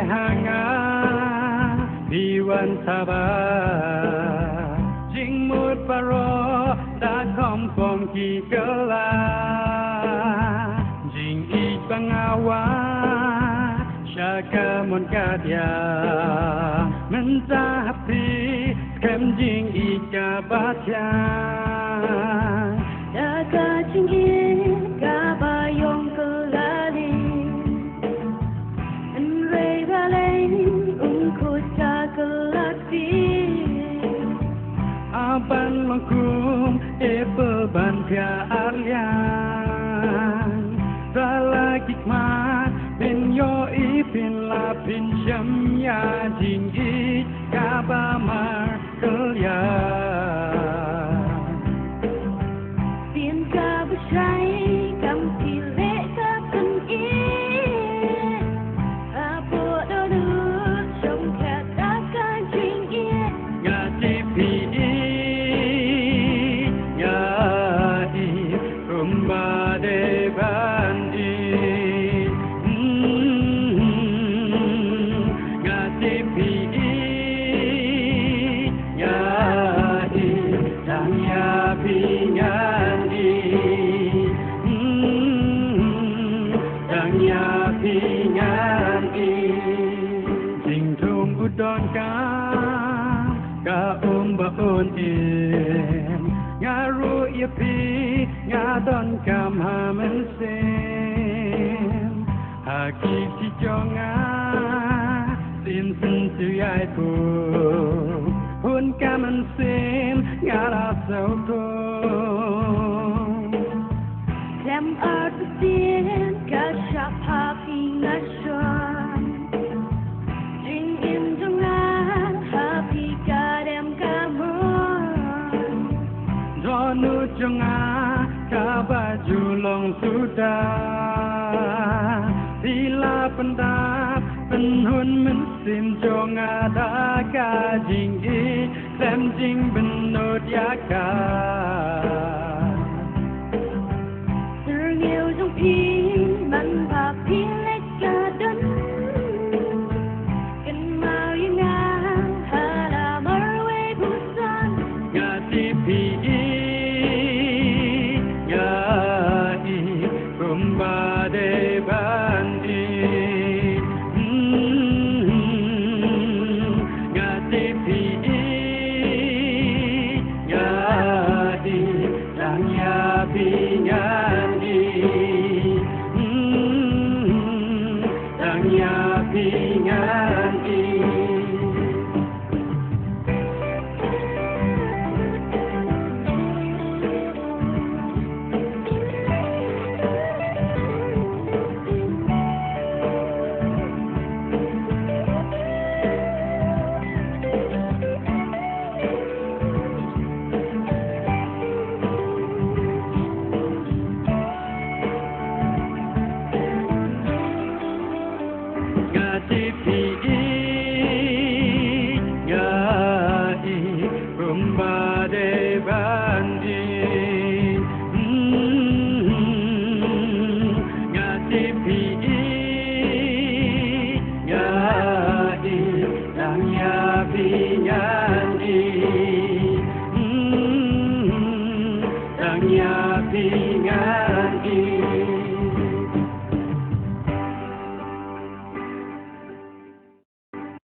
hangat Piwan sabar Jing mut paro Da kom kom ki kela Jing ik bangawa Shaka mon kadia Menzapi Kem jing ik kabatya Daga jing ik kabayong kelali Enrei baleng ungkut kakelati Aban mangkum ban pia arlian Salah hikmat bin yo ipin la bin syam ya jing ik kabamar kelya Bien ka besyai kam pilek ka kan ik Apo dodu som kata ka jing ik Ngati pi ya i kumbade bandi Ngati pi ya i tanya pinyandi tanya pinyandi Sing thum udon ka ba on in Ngaru yapi ngadon kam hamen sem Hakiki jonga sin sin tu yai pu Hun kamen sem ngara sau ko Dem artesien ka shop happy nation Jing in jongan happy ka dem kamon Donu jonga ka baju long sudah Bila pendap penhun mensim jonga da ka jing i Klem jing benod yakar